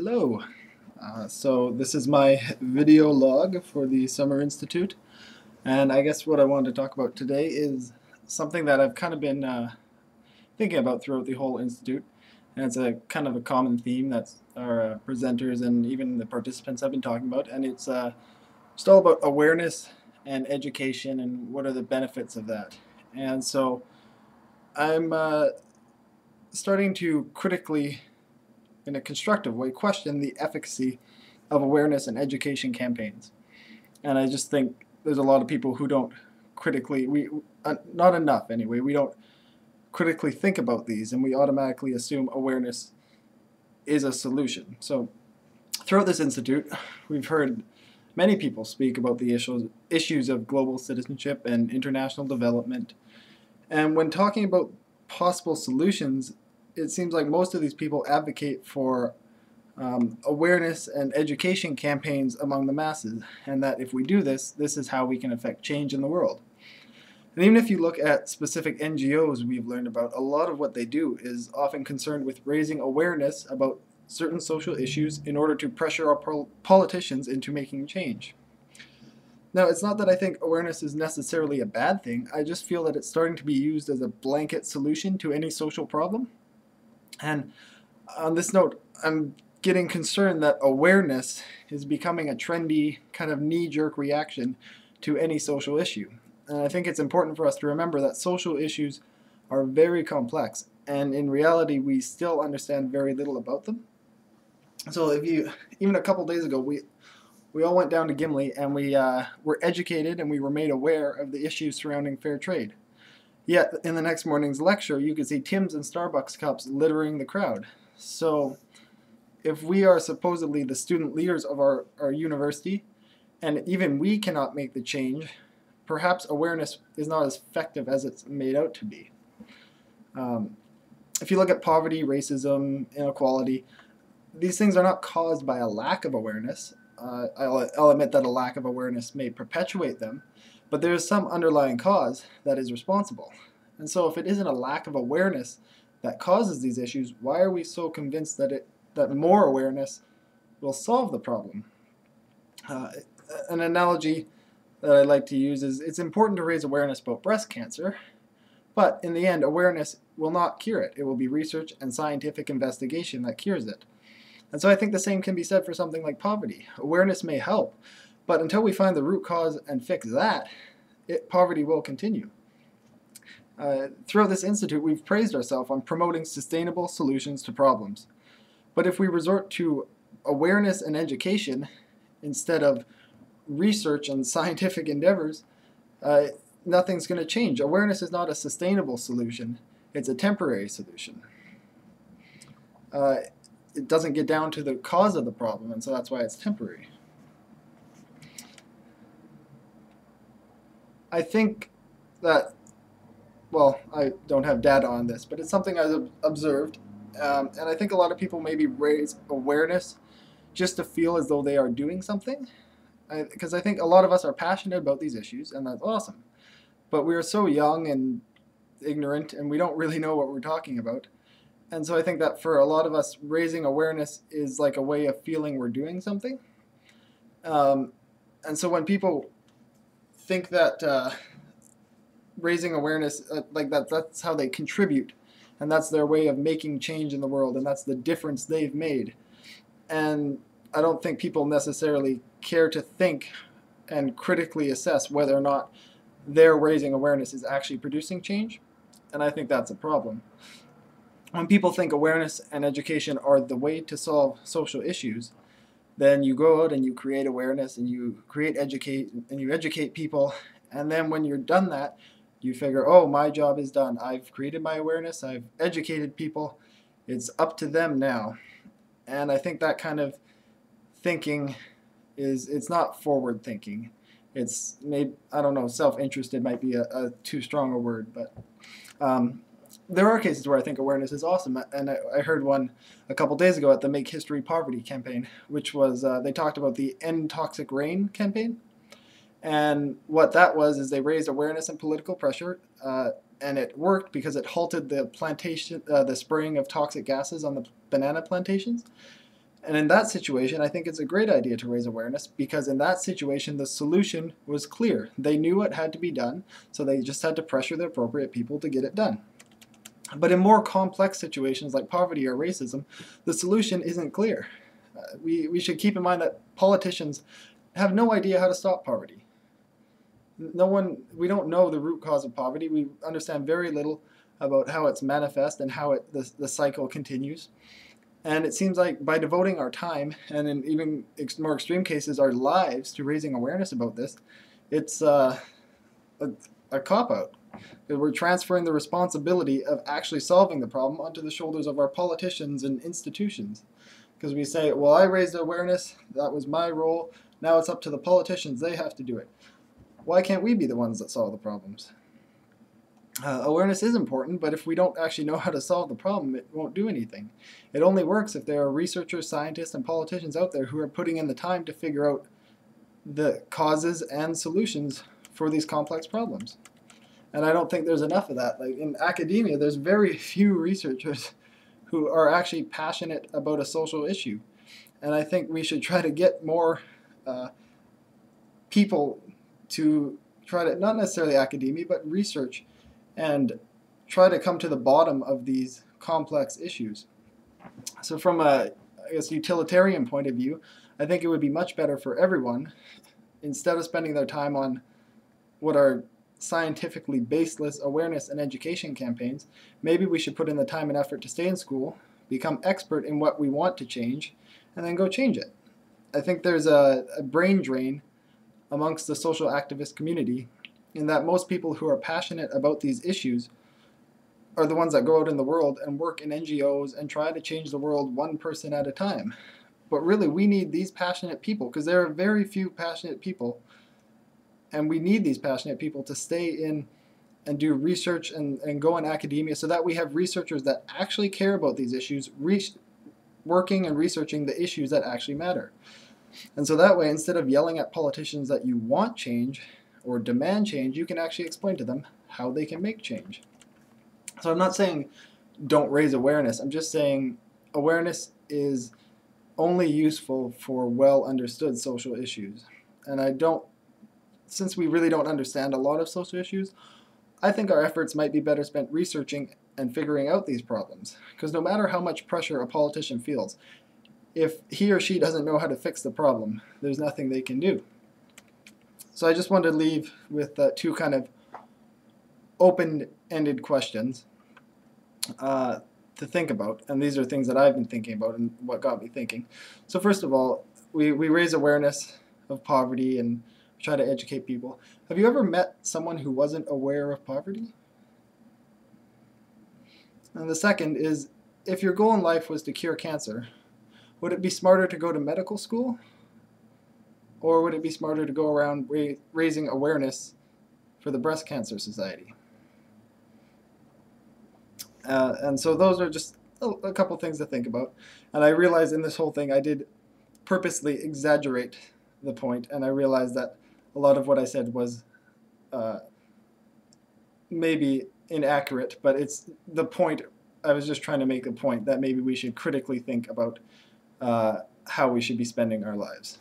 Hello. So this is my video log for the Summer Institute, and I guess what I wanted to talk about today is something that I've kind of been thinking about throughout the whole institute, and it's a kind of a common theme that our presenters and even the participants have been talking about, and it's just all about awareness and education and what are the benefits of that. And so I'm starting to critically, in a constructive way, question the efficacy of awareness and education campaigns. And I just think there's a lot of people who don't critically, not enough anyway, we don't critically think about these, and we automatically assume awareness is a solution. So throughout this institute, we've heard many people speak about the issues of global citizenship and international development. And when talking about possible solutions, it seems like most of these people advocate for awareness and education campaigns among the masses, and that if we do this, this is how we can affect change in the world. And even if you look at specific NGOs we've learned about, a lot of what they do is often concerned with raising awareness about certain social issues in order to pressure our politicians into making change. Now, it's not that I think awareness is necessarily a bad thing, I just feel that it's starting to be used as a blanket solution to any social problem. And on this note, I'm getting concerned that awareness is becoming a trendy kind of knee-jerk reaction to any social issue. And I think it's important for us to remember that social issues are very complex, and in reality we still understand very little about them. So even a couple days ago, we all went down to Gimli, and we were educated and we were made aware of the issues surrounding fair trade. Yet, in the next morning's lecture, you could see Tim's and Starbucks cups littering the crowd. So, if we are supposedly the student leaders of our university, and even we cannot make the change, perhaps awareness is not as effective as it's made out to be. If you look at poverty, racism, inequality, these things are not caused by a lack of awareness. I'll admit that a lack of awareness may perpetuate them, but there is some underlying cause that is responsible. And so if it isn't a lack of awareness that causes these issues, why are we so convinced that more awareness will solve the problem? An analogy that I like to use is it's important to raise awareness about breast cancer, but in the end, awareness will not cure it. It will be research and scientific investigation that cures it. And so I think the same can be said for something like poverty. Awareness may help, but until we find the root cause and fix that, poverty will continue. Throughout this institute, we've praised ourselves on promoting sustainable solutions to problems. But if we resort to awareness and education instead of research and scientific endeavors, nothing's going to change. Awareness is not a sustainable solution. It's a temporary solution. It doesn't get down to the cause of the problem, and so that's why it's temporary. I think that, well, I don't have data on this, but it's something I've observed, and I think a lot of people maybe raise awareness just to feel as though they are doing something, because I think a lot of us are passionate about these issues, and that's awesome. But we are so young and ignorant, and we don't really know what we're talking about. And so I think that for a lot of us, raising awareness is like a way of feeling we're doing something. And so when people think that raising awareness, that's how they contribute, and that's their way of making change in the world, and that's the difference they've made. And I don't think people necessarily care to think and critically assess whether or not their raising awareness is actually producing change, and I think that's a problem. When people think awareness and education are the way to solve social issues, then you go out and you create awareness and you educate people, and then when you're done that, you figure, oh, my job is done. I've created my awareness, I've educated people, it's up to them now. And I think that kind of thinking it's not forward thinking. It's maybe, I don't know, self-interested might be a too strong a word, but there are cases where I think awareness is awesome, and I heard one a couple days ago at the Make History Poverty campaign, which was, they talked about the End Toxic Rain campaign, and what that was is they raised awareness and political pressure, and it worked because it halted the spraying of toxic gases on the banana plantations. And in that situation, I think it's a great idea to raise awareness, because in that situation, the solution was clear. They knew what had to be done, so they just had to pressure the appropriate people to get it done. But in more complex situations like poverty or racism, the solution isn't clear. We should keep in mind that politicians have no idea how to stop poverty. We don't know the root cause of poverty. We understand very little about how it's manifest and how the cycle continues. And it seems like by devoting our time, and in even more extreme cases, our lives, to raising awareness about this, it's a cop-out. We're transferring the responsibility of actually solving the problem onto the shoulders of our politicians and institutions. Because we say, well, I raised awareness, that was my role, now it's up to the politicians, they have to do it. Why can't we be the ones that solve the problems? Awareness is important, but if we don't actually know how to solve the problem, it won't do anything. It only works if there are researchers, scientists, and politicians out there who are putting in the time to figure out the causes and solutions for these complex problems. And I don't think there's enough of that. Like in academia, there's very few researchers who are actually passionate about a social issue. And I think we should try to get more people to try to, not necessarily academia, but research, and try to come to the bottom of these complex issues. So from a, I guess, utilitarian point of view, I think it would be much better for everyone, instead of spending their time on what are scientifically baseless awareness and education campaigns, maybe we should put in the time and effort to stay in school, become expert in what we want to change, and then go change it. I think there's a brain drain amongst the social activist community, in that most people who are passionate about these issues are the ones that go out in the world and work in NGOs and try to change the world one person at a time. But really, we need these passionate people, because there are very few passionate people, and we need these passionate people to stay in and do research and go in academia, so that we have researchers that actually care about these issues, working and researching the issues that actually matter. And so that way, instead of yelling at politicians that you want change or demand change, you can actually explain to them how they can make change. So I'm not saying don't raise awareness. I'm just saying awareness is only useful for well understood social issues. And since we really don't understand a lot of social issues, I think our efforts might be better spent researching and figuring out these problems. Because no matter how much pressure a politician feels, if he or she doesn't know how to fix the problem, there's nothing they can do. So I just wanted to leave with two kind of open-ended questions to think about. And these are things that I've been thinking about and what got me thinking. So first of all, we raise awareness of poverty and try to educate people. Have you ever met someone who wasn't aware of poverty? And the second is, if your goal in life was to cure cancer, would it be smarter to go to medical school? Or would it be smarter to go around raising awareness for the Breast Cancer Society? And so those are just a couple things to think about. And I realized in this whole thing I did purposely exaggerate the point, and I realized that a lot of what I said was maybe inaccurate, but it's the point. I was just trying to make a point that maybe we should critically think about how we should be spending our lives.